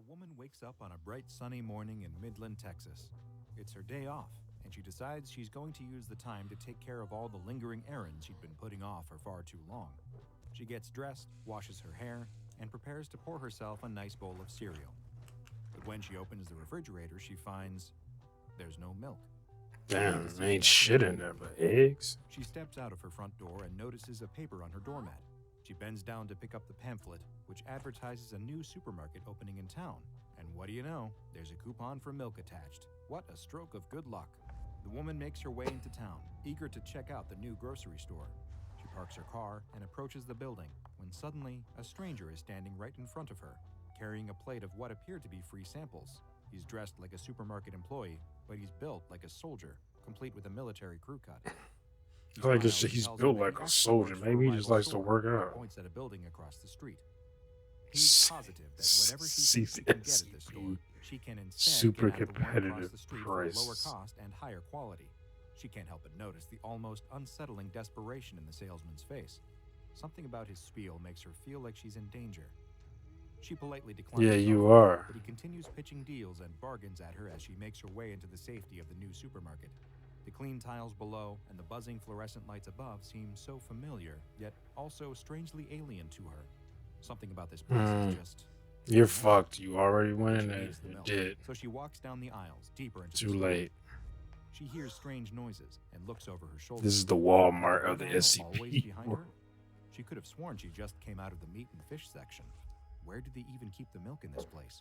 woman wakes up on a bright sunny morning in Midland, Texas. It's her day off, and she decides she's going to use the time to take care of all the lingering errands she'd been putting off for far too long. She gets dressed, washes her hair, and prepares to pour herself a nice bowl of cereal. But when she opens the refrigerator, she finds there's no milk. Damn, ain't shit in there but eggs. She steps out of her front door and notices a paper on her doormat. She bends down to pick up the pamphlet, which advertises a new supermarket opening in town. And what do you know? There's a coupon for milk attached. What a stroke of good luck. The woman makes her way into town, eager to check out the new grocery store. She parks her car and approaches the building, when suddenly a stranger is standing right in front of her, carrying a plate of what appear to be free samples. He's dressed like a supermarket employee, but he's built like a soldier, complete with a military crew cut. I like he's built like a soldier. Maybe he just likes to work out. Points at a building across the street. He's positive that whatever she thinks she can get at this store, she can instead super get at the one competitive across the street for price. lower cost and higher quality. She can't help but notice the almost unsettling desperation in the salesman's face. Something about his spiel makes her feel like she's in danger. She politely declines. Yeah, you are. But he continues pitching deals and bargains at her as she makes her way into the safety of the new supermarket. The clean tiles below and the buzzing fluorescent lights above seem so familiar, yet also strangely alien to her. Something about this place is just... You're fucked. You already went in She there. needs the You milk, did. so she walks down the aisles, deeper into Too the store. late. She hears strange noises and looks over her shoulder. This is the Walmart of the Always SCP. behind her? She could have sworn she just came out of the meat and fish section. Where did they even keep the milk in this place?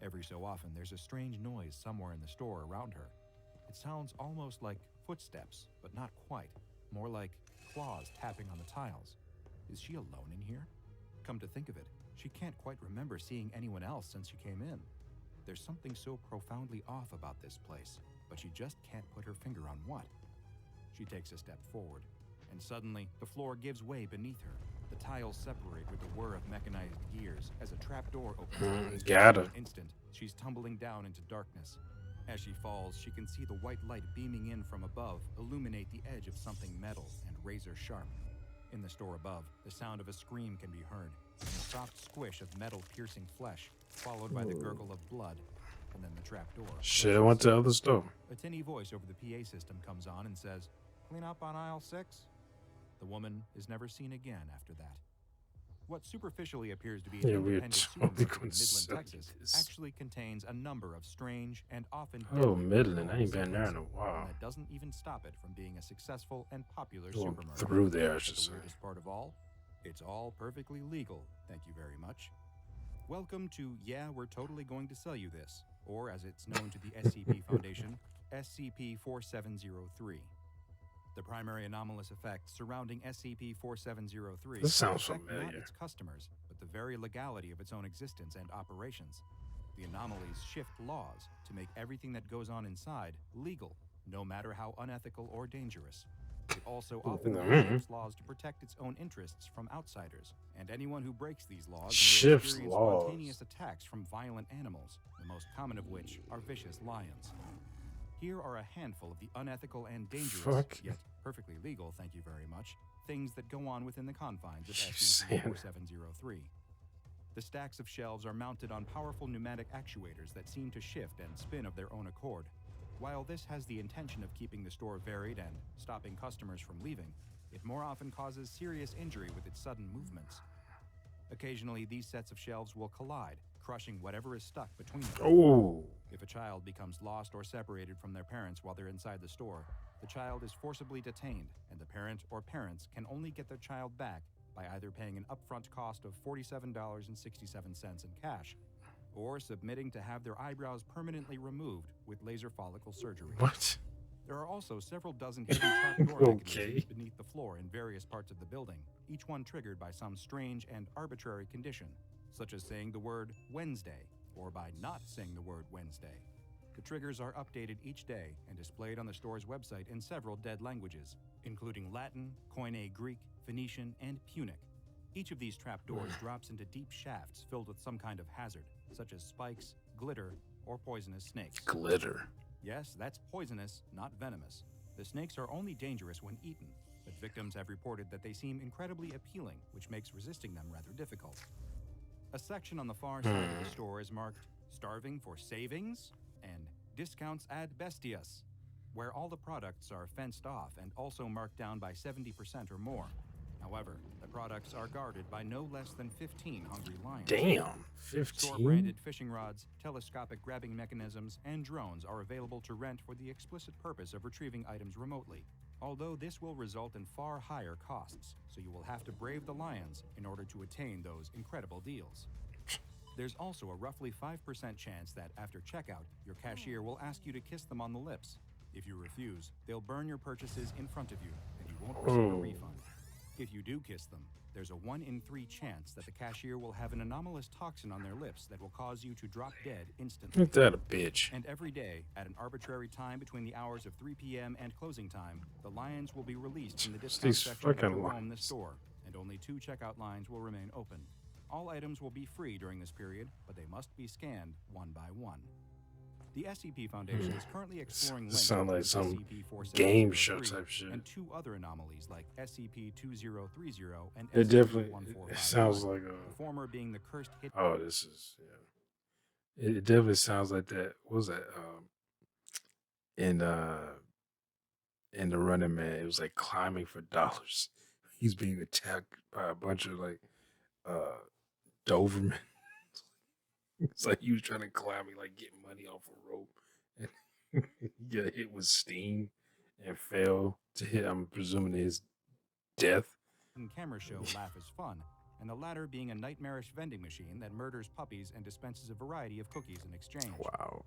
Every so often, there's a strange noise somewhere in the store around her. It sounds almost like footsteps, but not quite. More like claws tapping on the tiles. Is she alone in here? Come to think of it, she can't quite remember seeing anyone else since she came in. There's something so profoundly off about this place, but she just can't put her finger on what. She takes a step forward, and suddenly the floor gives way beneath her. The tiles separate with a whir of mechanized gears as a trapdoor opens. Gotta. In an instant, she's tumbling down into darkness. As she falls, she can see the white light beaming in from above illuminate the edge of something metal and razor sharp. In the store above, the sound of a scream can be heard, and a soft squish of metal-piercing flesh, followed by the gurgle of blood, and then the trapdoor. Shit, I went to the other store. A tinny voice over the PA system comes on and says, "Clean up on aisle 6." The woman is never seen again after that. What superficially appears to be an independent supermarket in Midland, Texas, actually contains a number of strange and often Oh, deadly Midland. I ain't pitfalls been there in a and while. that doesn't even stop it from being a successful and popular Going supermarket. through there, I But should the say. weirdest part of all, it's all perfectly legal, thank you very much. Welcome to Yeah, We're Totally Going to Sell You This, or as it's known to the SCP Foundation, SCP-4703. The primary anomalous effects surrounding SCP-4703 This sounds affect not familiar. its customers, but the very legality of its own existence and operations. The anomalies shift laws to make everything that goes on inside legal, no matter how unethical or dangerous. It also often reshapes laws to protect its own interests from outsiders, and anyone who breaks these laws may Shifts experience laws. spontaneous attacks from violent animals, the most common of which are vicious lions. Here are a handful of the unethical and dangerous, Fuck. yet perfectly legal, thank you very much, things that go on within the confines of She's saying- SCP-4703. The stacks of shelves are mounted on powerful pneumatic actuators that seem to shift and spin of their own accord. While this has the intention of keeping the store varied and stopping customers from leaving, it more often causes serious injury with its sudden movements. Occasionally, these sets of shelves will collide, crushing whatever is stuck between them. Oh. If a child becomes lost or separated from their parents while they're inside the store, the child is forcibly detained, and the parent or parents can only get their child back by either paying an upfront cost of $47.67 in cash, or submitting to have their eyebrows permanently removed with laser follicle surgery. What? There are also several dozen hidden trapdoor mechanisms beneath the floor in various parts of the building, each one triggered by some strange and arbitrary condition, such as saying the word Wednesday, or by not saying the word Wednesday. The triggers are updated each day and displayed on the store's website in several dead languages, including Latin, Koine Greek, Phoenician, and Punic. Each of these trapdoors drops into deep shafts filled with some kind of hazard, such as spikes, glitter, or poisonous snakes. Glitter. Yes, that's poisonous, not venomous. The snakes are only dangerous when eaten, but victims have reported that they seem incredibly appealing, which makes resisting them rather difficult. A section on the far side of the store is marked Starving for Savings and Discounts ad Bestias, where all the products are fenced off and also marked down by 70% or more. However, the products are guarded by no less than 15 hungry lions. Damn, 15? Store-branded fishing rods, telescopic grabbing mechanisms, and drones are available to rent for the explicit purpose of retrieving items remotely. Although this will result in far higher costs, so you will have to brave the lions in order to attain those incredible deals. There's also a roughly 5% chance that after checkout, your cashier will ask you to kiss them on the lips. If you refuse, they'll burn your purchases in front of you, and you won't receive a refund. If you do kiss them, there's a 1 in 3 chance that the cashier will have an anomalous toxin on their lips that will cause you to drop dead instantly. Ain't that a bitch? And every day, at an arbitrary time between the hours of 3 p.m. and closing time, the lions will be released from the discount section to roam the store, and only 2 checkout lines will remain open. All items will be free during this period, but they must be scanned one by one. The SCP Foundation is currently exploring links sound like some SCP-4703 game show type shit. and 2 other anomalies like SCP-2030 and It definitely SCP-1451, sounds like a. the former being the cursed hit. Oh, this is It definitely sounds like that. What was that? In the Running Man, it was like climbing for dollars. He's being attacked by a bunch of like Doberman. It's like he was trying to climb, like get money off a rope, and he got hit with steam and fell to hit. I'm presuming his death. Camera show Laugh is Fun, and the latter being a nightmarish vending machine that murders puppies and dispenses a variety of cookies in exchange. Wow.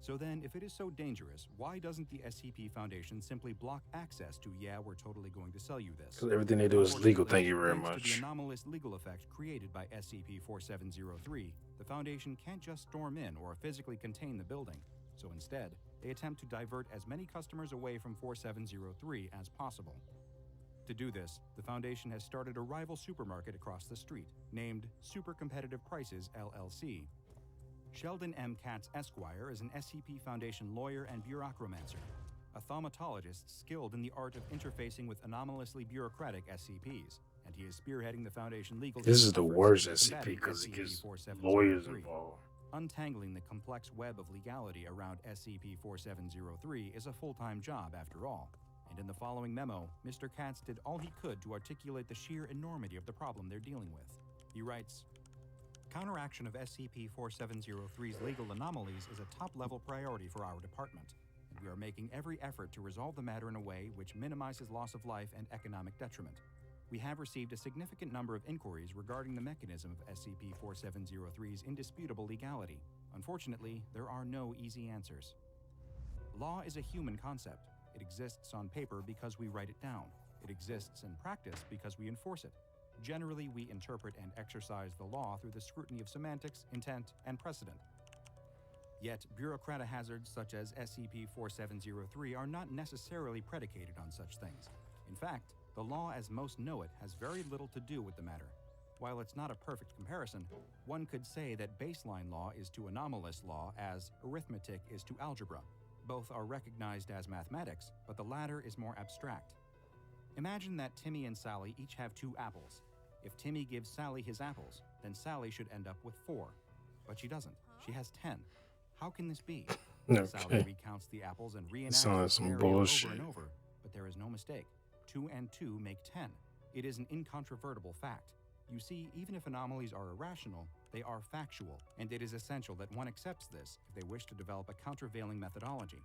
So then, if it is so dangerous, why doesn't the SCP Foundation simply block access to, yeah, we're totally going to sell you this? Because everything they do is legal, thank you very Thanks to much. the anomalous legal effect created by SCP-4703, the Foundation can't just storm in or physically contain the building. So instead, they attempt to divert as many customers away from 4703 as possible. To do this, the Foundation has started a rival supermarket across the street, named Super Competitive Prices, LLC. Sheldon M. Katz Esquire is an SCP Foundation lawyer and bureaucromancer, a thaumatologist skilled in the art of interfacing with anomalously bureaucratic SCPs, and he is spearheading the Foundation legal team. This is the worst efforts SCP combating because it gets SCP-4703. lawyers involved. Untangling the complex web of legality around SCP-4703 is a full-time job after all, and in the following memo, Mr. Katz did all he could to articulate the sheer enormity of the problem they're dealing with. He writes, "Counteraction of SCP-4703's legal anomalies is a top-level priority for our department, and we are making every effort to resolve the matter in a way which minimizes loss of life and economic detriment. We have received a significant number of inquiries regarding the mechanism of SCP-4703's indisputable legality. Unfortunately, there are no easy answers. Law is a human concept. It exists on paper because we write it down. It exists in practice because we enforce it. Generally, we interpret and exercise the law through the scrutiny of semantics, intent, and precedent. Yet, bureaucratic hazards such as SCP-4703 are not necessarily predicated on such things. In fact, the law as most know it has very little to do with the matter. While it's not a perfect comparison, one could say that baseline law is to anomalous law as arithmetic is to algebra. Both are recognized as mathematics, but the latter is more abstract. Imagine that Timmy and Sally each have 2 apples. If Timmy gives Sally his apples, then Sally should end up with 4. But she doesn't. She has 10. How can this be? Okay. Sally recounts the apples and reenacts Sounds the like some scenario bullshit. over and over, but there is no mistake. 2 and 2 make 10. It is an incontrovertible fact. You see, even if anomalies are irrational, they are factual, and it is essential that one accepts this if they wish to develop a countervailing methodology.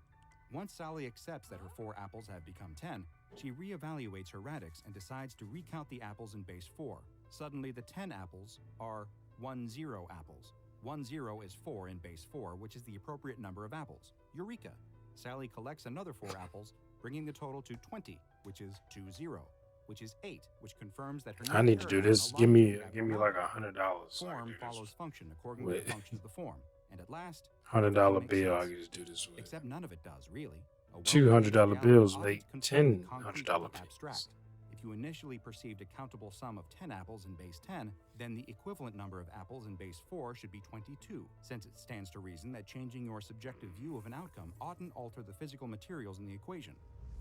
Once Sally accepts that her 4 apples have become 10, she reevaluates her radix and decides to recount the apples in base 4. Suddenly, the 10 apples are 10 apples. 10 is 4 in base 4, which is the appropriate number of apples. Eureka! Sally collects another 4 apples, bringing the total to 20, which is 20, which is 8, which confirms that her I need to do this. Give me like $100. Form follows function according to the function of the form, and at last, $100 makes bill. I sense. can just do this with. Except none of it does, really. A $200 well-measured bills reality make often confronts the concrete $10 with the abstract. If you initially perceived a countable sum of 10 apples in base 10, then the equivalent number of apples in base 4 should be 22, since it stands to reason that changing your subjective view of an outcome oughtn't alter the physical materials in the equation.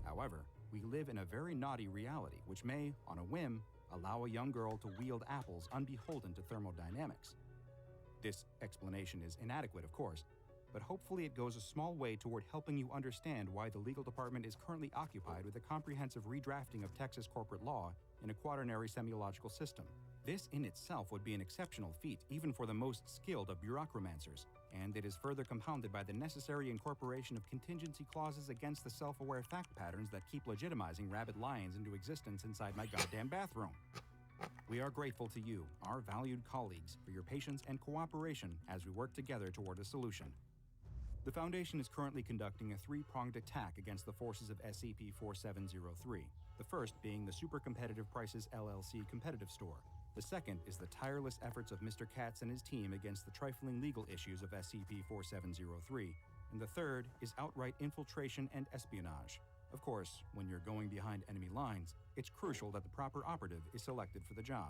However, we live in a very naughty reality which may, on a whim, allow a young girl to wield apples unbeholden to thermodynamics. This explanation is inadequate, of course, but hopefully it goes a small way toward helping you understand why the legal department is currently occupied with a comprehensive redrafting of Texas corporate law in a quaternary semiological system. This in itself would be an exceptional feat even for the most skilled of bureaucromancers, and it is further compounded by the necessary incorporation of contingency clauses against the self-aware fact patterns that keep legitimizing rabid lions into existence inside my goddamn bathroom. We are grateful to you, our valued colleagues, for your patience and cooperation as we work together toward a solution. The Foundation is currently conducting a three-pronged attack against the forces of SCP-4703, the first being the Super Competitive Prices LLC competitive store. The second is the tireless efforts of Mr. Katz and his team against the trifling legal issues of SCP-4703, and the third is outright infiltration and espionage. Of course, when you're going behind enemy lines, it's crucial that the proper operative is selected for the job.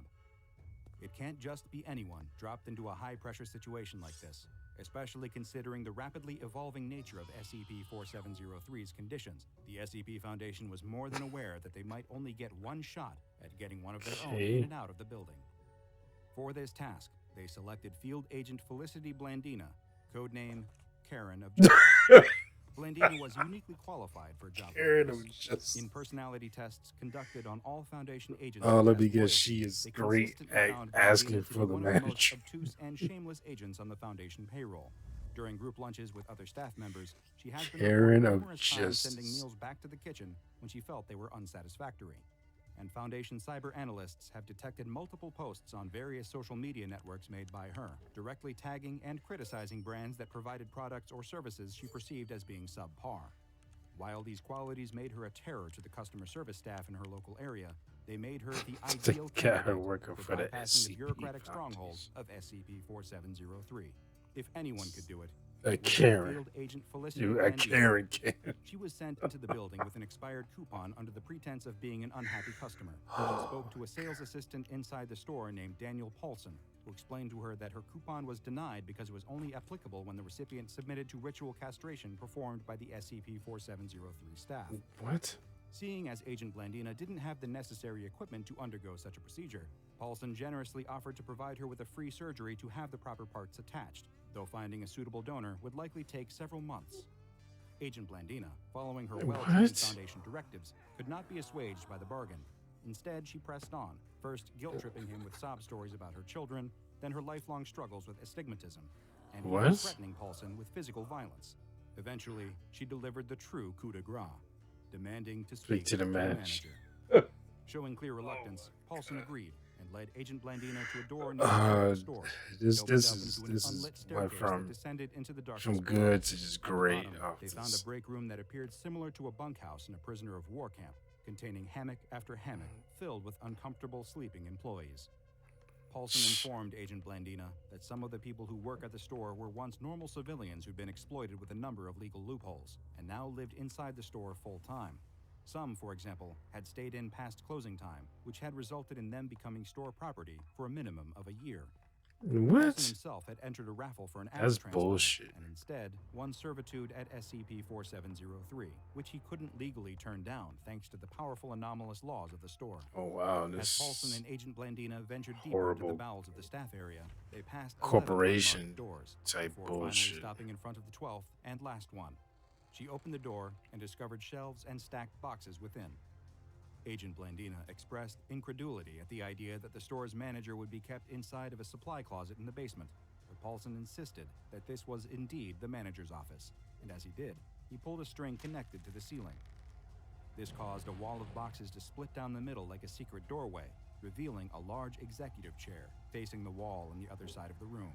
It can't just be anyone dropped into a high-pressure situation like this, especially considering the rapidly evolving nature of SCP-4703's conditions. The SCP Foundation was more than aware that they might only get one shot at getting one of their own in and out of the building. For this task, they selected Field Agent Felicity Blandina, codename Karen of Justice. Blandina was uniquely qualified for a job Karen like of this. Justice. In personality tests conducted on all Foundation agents. All of because test she loyalty, is they great consistently at found asking Blandina to for be the one of the most manager. obtuse and shameless agents on the Foundation payroll. During group lunches with other staff members, she has been Karen reported of numerous times sending Justice. meals back to the kitchen when she felt they were unsatisfactory. And Foundation cyber analysts have detected multiple posts on various social media networks made by her, directly tagging and criticizing brands that provided products or services she perceived as being subpar. While these qualities made her a terror to the customer service staff in her local area, they made her the ideal They got her candidate working for for the bypassing the SCP bureaucratic stronghold Foundation. of SCP-4703. If anyone could do it, A it would be Karen. Field Agent Felicity You a Blandina. Karen can. She was sent into the building with an expired coupon under the pretense of being an unhappy customer. She spoke to a sales assistant inside the store named Daniel Paulson, who explained to her that her coupon was denied because it was only applicable when the recipient submitted to ritual castration performed by the SCP-4703 staff. What? Seeing as Agent Blandina didn't have the necessary equipment to undergo such a procedure, Paulson generously offered to provide her with a free surgery to have the proper parts attached, though finding a suitable donor would likely take several months. Agent Blandina, following her well-trained Foundation directives, could not be assuaged by the bargain. Instead, she pressed on, first guilt-tripping him with sob stories about her children, then her lifelong struggles with astigmatism, and even threatening Paulson with physical violence. Eventually, she delivered the true coup de grace, demanding to speak to the manager. Showing clear reluctance, Paulson agreed and led Agent Blandina to a door near the store. This went from good to just great. They found a break room that appeared similar to a bunkhouse in a prisoner of war camp, containing hammock after hammock filled with uncomfortable sleeping employees. Paulson informed Agent Blandina that some of the people who work at the store were once normal civilians who'd been exploited with a number of legal loopholes, and now lived inside the store full-time. Some, for example, had stayed in past closing time, which had resulted in them becoming store property for a minimum of a year. What? Paulson himself had entered a raffle for an That's bullshit. and instead won servitude at SCP-4703, which he couldn't legally turn down thanks to the powerful anomalous laws of the store. Oh wow, As this Paulson and Agent Blandina ventured deeper horrible into the bowels of the staff area, they passed 11 corporation unmarked doors type before bullshit. finally stopping in front of the 12th and last one. She opened the door and discovered shelves and stacked boxes within. Agent Blandina expressed incredulity at the idea that the store's manager would be kept inside of a supply closet in the basement, but Paulson insisted that this was indeed the manager's office, and as he did, he pulled a string connected to the ceiling. This caused a wall of boxes to split down the middle like a secret doorway, revealing a large executive chair facing the wall on the other side of the room.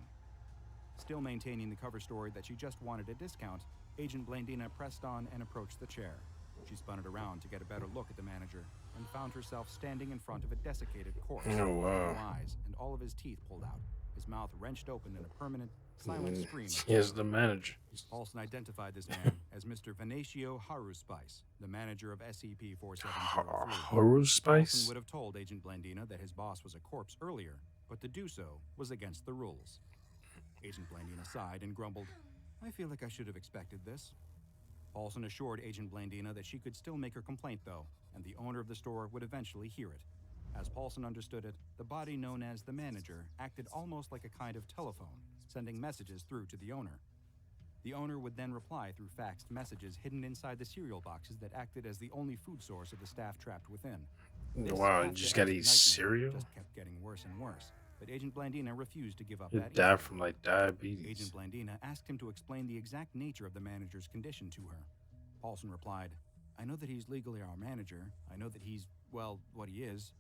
Still maintaining the cover story that she just wanted a discount, Agent Blandina pressed on and approached the chair. She spun it around to get a better look at the manager and found herself standing in front of a desiccated corpse, Oh, wow. no eyes and all of his teeth pulled out, his mouth wrenched open in a permanent, silent scream. Here's the manager. Paulson identified this man as Mr. Venecio Haruspice, the manager of SCP-4703. Horror Paulson spice? would have told Agent Blandina that his boss was a corpse earlier, but to do so was against the rules. Agent Blandina sighed and grumbled, "I feel like I should have expected this." Paulson assured Agent Blandina that she could still make her complaint, though, and the owner of the store would eventually hear it. As Paulson understood it, the body known as the manager acted almost like a kind of telephone, sending messages through to the owner. The owner would then reply through faxed messages hidden inside the cereal boxes that acted as the only food source of the staff trapped within. This Wow, you just gotta half-decades eat nightmare cereal? just kept getting worse and worse, but Agent Blandina refused to give up You that die easily. from like Agent diabetes. Blandina asked him to explain the exact nature of the manager's condition to her. Paulson replied, "I know that he's legally our manager. I know that he's, well, what he is.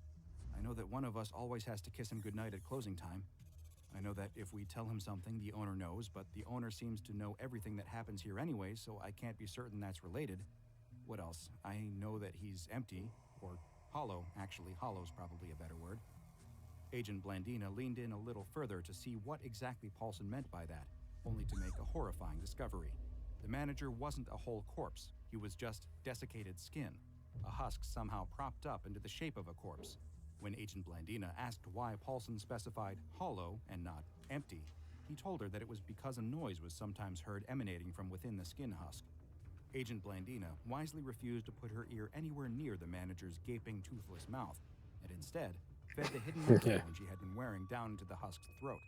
I know that one of us always has to kiss him goodnight at closing time. I know that if we tell him something, the owner knows, but the owner seems to know everything that happens here anyway, so I can't be certain that's related. What else? I know that he's empty, or hollow, actually. Hollow's probably a better word." Agent Blandina leaned in a little further to see what exactly Paulson meant by that, only to make a horrifying discovery. The manager wasn't a whole corpse. He was just desiccated skin, a husk somehow propped up into the shape of a corpse. When Agent Blandina asked why Paulson specified hollow and not empty, he told her that it was because a noise was sometimes heard emanating from within the skin husk. Agent Blandina wisely refused to put her ear anywhere near the manager's gaping, toothless mouth, and instead fed the hidden microphone she had been wearing down into the husk's throat.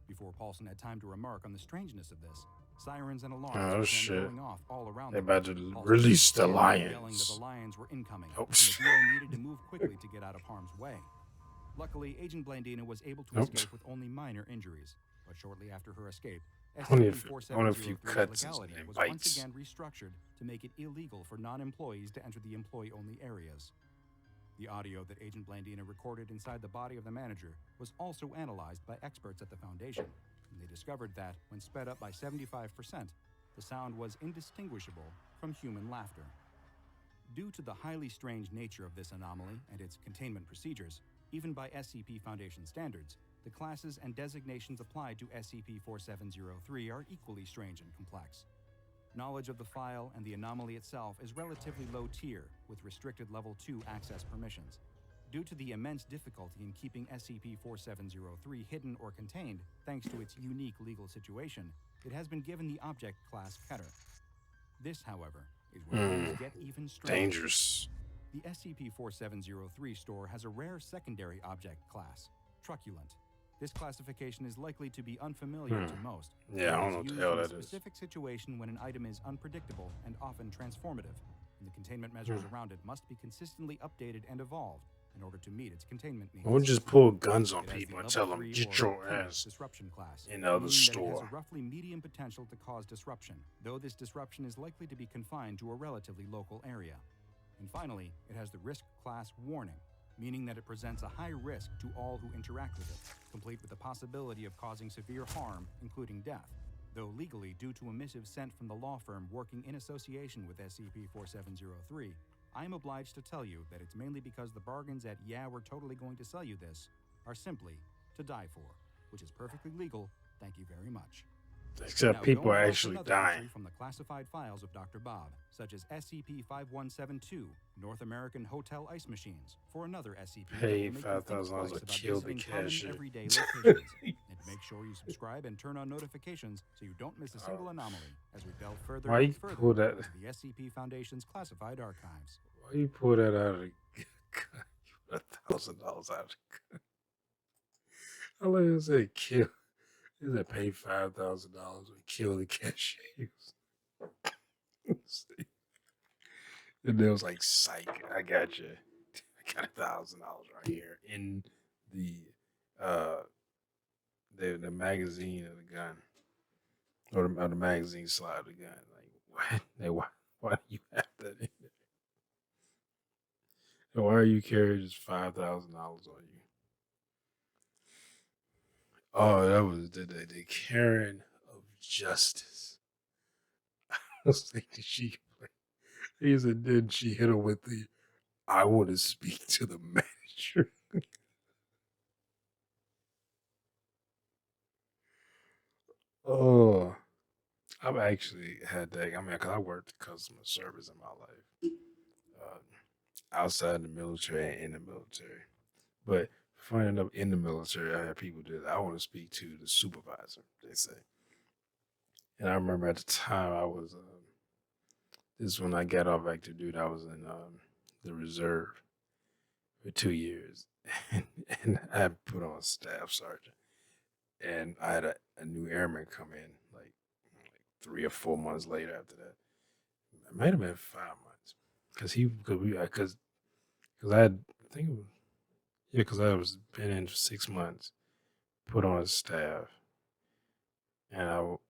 Before Paulson had time to remark on the strangeness of this, sirens and alarms Oh began shit. going off all around They're them. about to Paulson release the yelling that the lions. lions were incoming, Oh, and the duo needed to move quickly to get out of harm's way. Luckily, Agent Blandina was able to Nope. escape with only minor injuries, but shortly after her escape, Only a few SCP-4703's cuts legality and was bites. once again restructured to make it illegal for non-employees to enter the employee-only areas. The audio that Agent Blandina recorded inside the body of the manager was also analyzed by experts at the Foundation, and they discovered that, when sped up by 75%, the sound was indistinguishable from human laughter. Due to the highly strange nature of this anomaly and its containment procedures, even by SCP Foundation standards, the classes and designations applied to SCP-4703 are equally strange and complex. Knowledge of the file and the anomaly itself is relatively low tier, with restricted Level 2 access permissions. Due to the immense difficulty in keeping SCP-4703 hidden or contained, thanks to its unique legal situation, it has been given the Object Class Keter. This, however, is where things get even stranger. Dangerous. The SCP-4703 store has a rare secondary object class, Truculent. This classification is likely to be unfamiliar to most. Yeah, I but don't is know what the used hell in a that is. specific situation when an item is unpredictable and often transformative, and the containment measures around it must be consistently updated and evolved in order to meet its containment needs. We'll just pull guns on It has the people and level tell them, 3 get or your P ass disruption class, in the other meaning that it store. has a roughly medium potential to cause disruption, though this disruption is likely to be confined to a relatively local area. And finally, it has the risk class warning, meaning that it presents a high risk to all who interact with it, complete with the possibility of causing severe harm, including death. Though legally, due to a missive sent from the law firm working in association with SCP-4703, I am obliged to tell you that it's mainly because the bargains at "yeah, we're totally going to sell you this" are simply to die for, which is perfectly legal, thank you very much. Except Now, people going are on to actually another entry dying. from the classified files of Dr. Bob, such as SCP-5172, North American Hotel Ice Machines, for another SCP Pay that will make you think $5,000 twice to about kill the visiting common cashier. everyday locations. And make sure you subscribe and turn on notifications so you don't miss a single anomaly as we delve further Why and you further pull that? into the SCP Foundation's classified archives. Why you pull that out of the $1,000 out of the gun? I like to say kill. Is that pay $5,000 and kill the cashiers? And they was like, psych, I got you. I got $1,000 right here in uh the magazine of the gun. Or the magazine slide of the gun. Like what? Like, why do you have that in there? And why are you carrying just $5,000 on you? Oh, that was the Karen of Justice. I was like, did she play? He said, then she hit him with the, I want to speak to the manager. Oh, I've actually had that. I mean, because I worked customer service in my life, outside the military and in the military. But funny enough, in the military, I had people that I want to speak to the supervisor, they say. And I remember at the time I was, this is when I got off active duty. I was in the reserve for 2 years. And I put on staff sergeant. and I had a new airman come in like 3 or 4 months later after that. It might have been 5 months because he because I had I think it was yeah because I was been in for 6 months, put on staff, and it was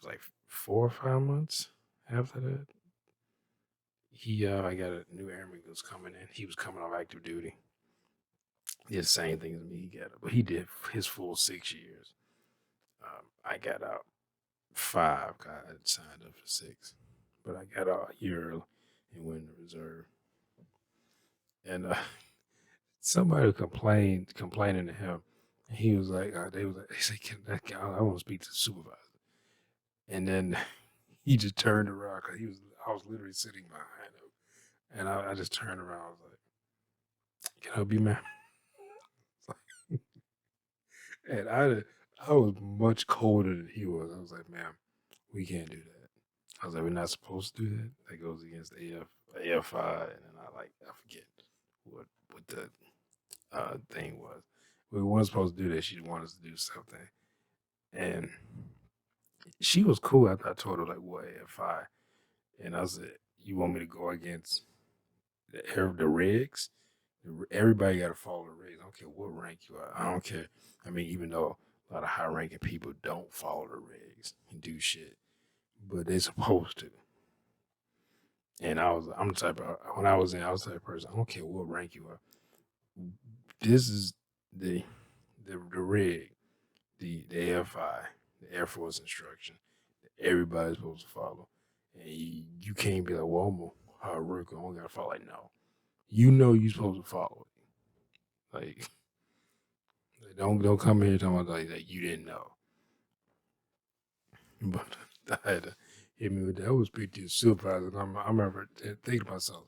like 4 or 5 months after that. I got a new airman who was coming in. He was coming off active duty. He did the same thing as me. But he did his full 6 years. I got out 5. 'Cause I had signed up for 6, but I got out a year early and went in the reserve. And somebody complaining to him. And he was like, they said, "Can that guy? I want to speak to the supervisor." And then he just turned around because I was literally sitting behind him, and I just turned around. I was like, "Can I help you, man?" And I was much colder than he was. I was like, "Man, we can't do that." I was like, "We're not supposed to do that. That goes against AFI." And then I forget what the thing was. We weren't supposed to do that. She wanted us to do something, and she was cool after I told her like what AFI, and I said, "You want me to go against the regs? Everybody got to follow the regs. I don't care what rank you are. I don't care. I mean, even though a lot of high ranking people don't follow the regs and do shit, but they're supposed to." And I'm the type of, when I was the type of person, I don't care what rank you are. This is the rig, the AFI, the Air Force instruction that everybody's supposed to follow. And you can't be like, well, I'm a hard worker, I don't gotta follow. Like, no. You know you're supposed to follow it. Like don't come here talking about like that you didn't know. But I had to hit me with that. I was speaking to the supervisor. I remember thinking to myself,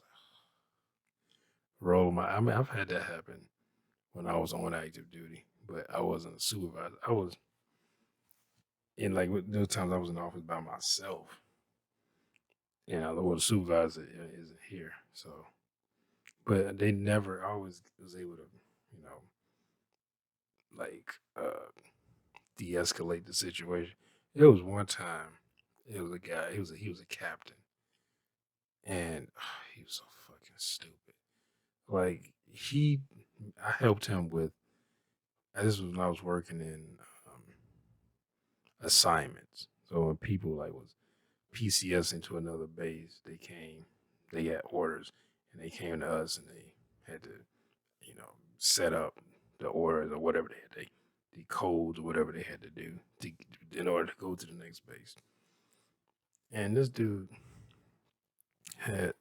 I mean, I've had that happen when I was on active duty, but I wasn't a supervisor. I was in like those times I was in the office by myself. And the supervisor isn't here. So, but they never always was able to, you know, like de-escalate the situation. There was one time, it was a guy. He was a captain, and he was so fucking stupid. Like I helped him with. This was when I was working in assignments. So when people like was PCS into another base, they got orders, and they came to us, and they had to, set up the orders or whatever the codes or whatever they had to do in order to go to the next base. And this dude had,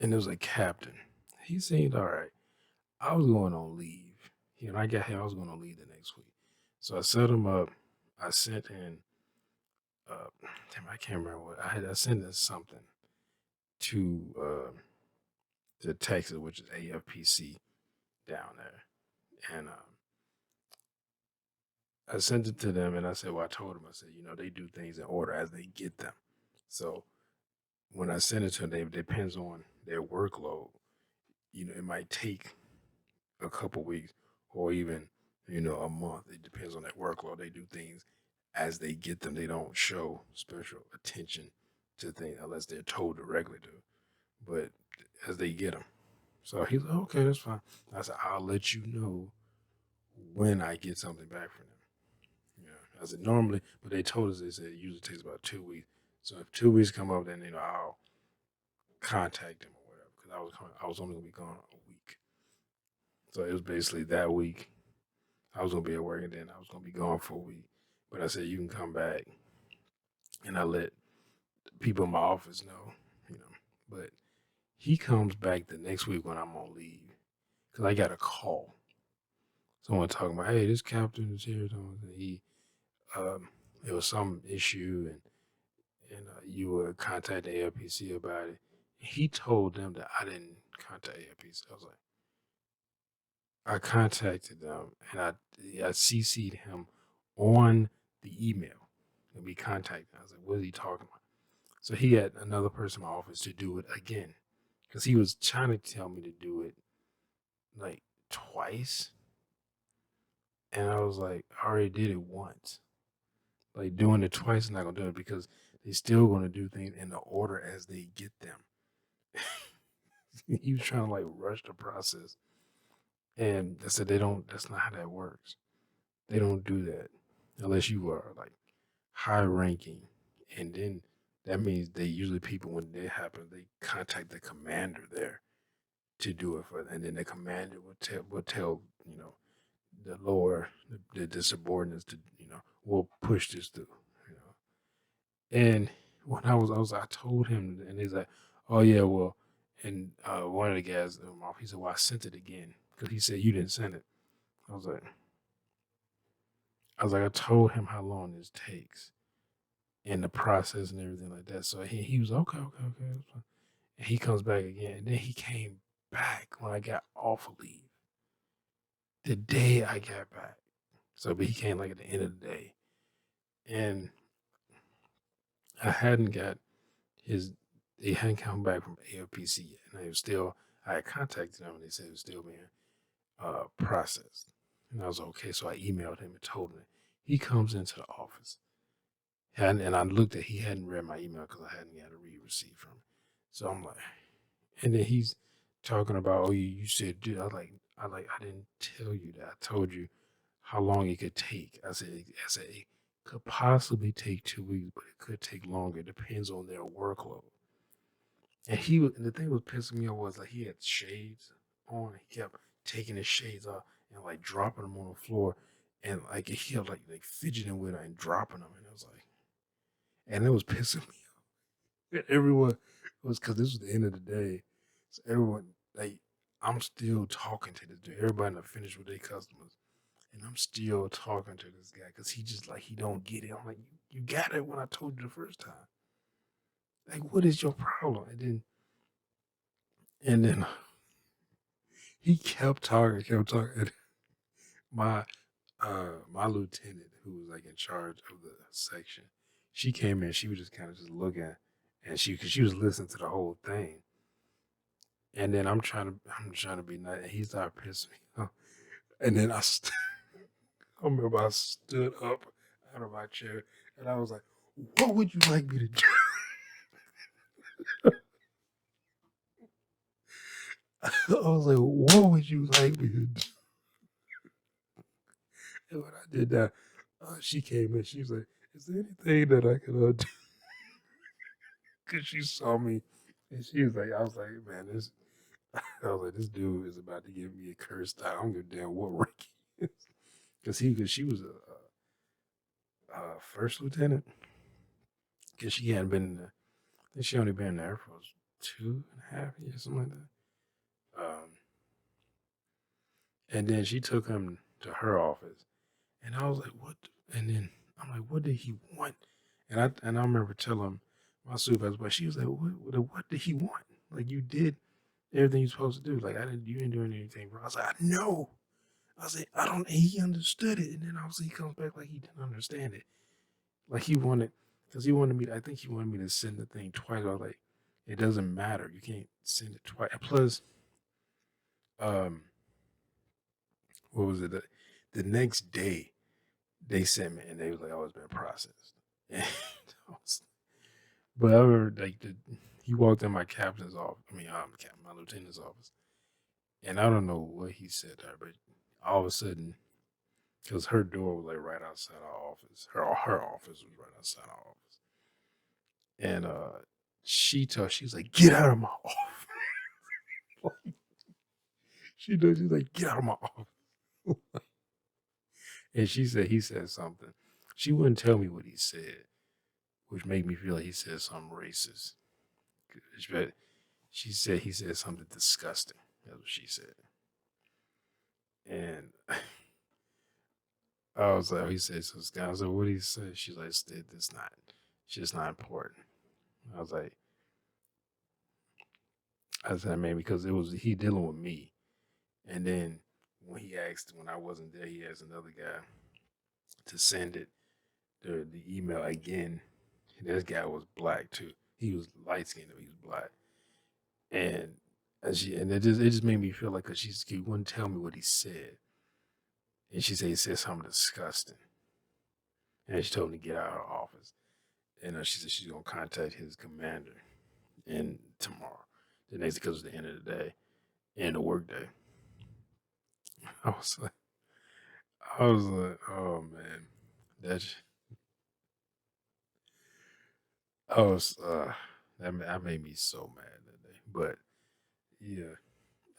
and it was a captain. He seemed all right. I was going on leave. I got here. I was going on leave the next week, so I set him up. I sent in. Damn, I can't remember what I had. I sent in something to Texas, which is AFPC down there, and I sent it to them, and I said, well, I told them, I said, they do things in order as they get them. So when I send it to them, it depends on their workload. It might take a couple weeks or even, a month. It depends on their workload. They do things as they get them. They don't show special attention to things unless they're told directly to, but as they get them. So he's like, okay, that's fine. I said, I'll let you know when I get something back from them. I said normally, but they told us, they said it usually takes about 2 weeks. So if 2 weeks come up, then I'll contact them or whatever, because I was only gonna be gone a week. So it was basically that week I was gonna be at work, and then I was gonna be gone for a week. But I said you can come back, and I let people in my office know, But he comes back the next week when I'm on leave, because I got a call. Someone talking about, hey, this captain is here. He, it was some issue, and you would contact the ALPC about it. He told them that I didn't contact ALPC. I was like, I contacted them, and I CC'd him on the email, and we contacted him. I was like, what is he talking about? So he had another person in my office to do it again, because he was trying to tell me to do it like twice. And I was like, I already did it once. Like doing it twice is not gonna do it because they still gonna do things in the order as they get them. He was trying to like rush the process. And I said they don't that's not how that works. They don't do that unless you are like high ranking. And then that means they usually people when that happens, they contact the commander there to do it for them. And then the commander will tell, the lower the subordinates to, we'll push this through, you know. And when I told him, and he's like, "Oh yeah, well," and one of the guys, he said, "Well, I sent it again because he said you didn't send it." I was like, I told him how long this takes and the process and everything like that. So he was okay, okay, okay. That's fine. And he comes back again, and then he came back when I got off of leave. The day I got back, so but he came like at the end of the day, and I hadn't got his they hadn't come back from AFPC yet, and they was still. I had contacted them, and they said it was still being processed. And I was okay, so I emailed him and told him. He comes into the office, and I looked at he hadn't read my email because I hadn't got a read receipt from him. So I'm like, and then he's talking about, oh, you said, dude, I didn't tell you that. I told you how long it could take. I said it could possibly take 2 weeks, but it could take longer. It depends on their workload. And the thing was pissing me off was like he had shades on. He kept taking his shades off and like dropping them on the floor, and like he kept like fidgeting with it and dropping them. And it was like, and it was pissing me off. And everyone was because this was the end of the day, so everyone like I'm still talking to this dude. Everybody done finished with their customers, and I'm still talking to this guy because he just like he don't get it. I'm like, you got it when I told you the first time. Like, what is your problem? And then he kept talking. And my lieutenant, who was like in charge of the section, she came in. She was just kind of just looking, and because she was listening to the whole thing. And then I'm trying to be nice. And he started pissing me off. And then I remember I stood up out of my chair, and I was like, "What would you like me to do?" I was like, "What would you like me to do?" And when I did that, she came in. She was like, "Is there anything that I can do?" Because she saw me, and she was like, "I was like, man, this." I was like, "This dude is about to give me a curse. I don't give a damn what rank he is." Because she was a first lieutenant. Because she hadn't been, I think she only been in the Air Force 2.5 years, something like that. And then she took him to her office, and I was like, "What?" And then I'm like, "What did he want?" And I remember telling my supervisor, but she was like, "What did he want? Like you did everything you're supposed to do. Like you didn't do anything wrong." I was like, "I know." I was like, "I don't." And he understood it, and then obviously he comes back like he didn't understand it. Like he wanted, because he wanted me. I think he wanted me to send the thing twice. I was like, "It doesn't matter. You can't send it twice." And plus, um, what was it? The next day they sent me, and they was like, "Oh, it's been processed." And but I remember like he walked in my captain's office. I mean, my lieutenant's office, and I don't know what he said to her, but all of a sudden, because her door was like right outside our office, her office was right outside our office, and she's like, "Get out of my office." She's like, "Get out of my office." And she said he said something. She wouldn't tell me what he said, which made me feel like he said something racist. But she said he said something disgusting. That's what she said. And I was like, he said so. I was like, what did he say? She's like, it's not. It's just not important. I was like, I said, man, because it was he dealing with me. And then when I wasn't there, he asked another guy to send the email again. This guy was black too. He was light skinned, but he was black. And it just made me feel like, cause he wouldn't tell me what he said. And she said something disgusting. And she told him to get out of her office. And she said she's going to contact his commander and tomorrow. The next, because it's the end of the day and the work day. I was like, oh man, that's I was that made me so mad that day. But yeah,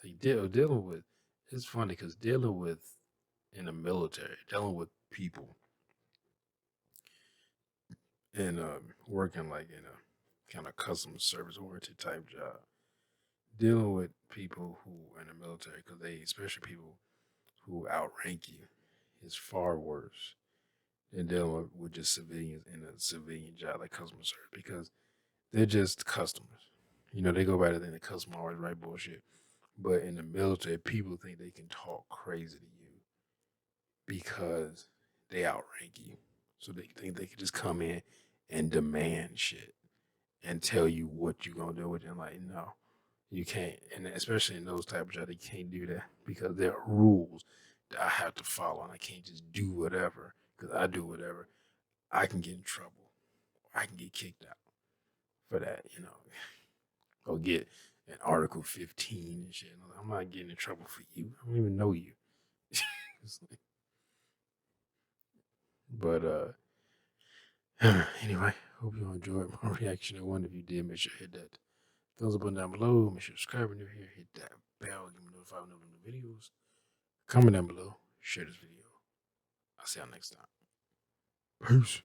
like dealing with it's funny because dealing with in the military, dealing with people and working like in a kind of customer service oriented type job, dealing with people who are in the military because they, especially people who outrank you, is far worse than dealing with just civilians in a civilian job like customer service because they're just customers. You know, they go by the thing the customer always write bullshit. But in the military, people think they can talk crazy to you because they outrank you. So they think they can just come in and demand shit and tell you what you're gonna do with it. And like, no, you can't. And especially in those type of jobs, they can't do that because there are rules that I have to follow, and I can't just do whatever. Because I do whatever, I can get in trouble. I can get kicked out for that. You know, go get an Article 15 and shit. I'm not getting in trouble for you. I don't even know you. Like, but anyway, hope you enjoyed my reaction to one. If you did, make sure to hit that thumbs up button down below. Make sure to subscribe if you're here. Hit that bell. Get notified when I upload new videos. Comment down below. Share this video. I'll see y'all next time. Peace.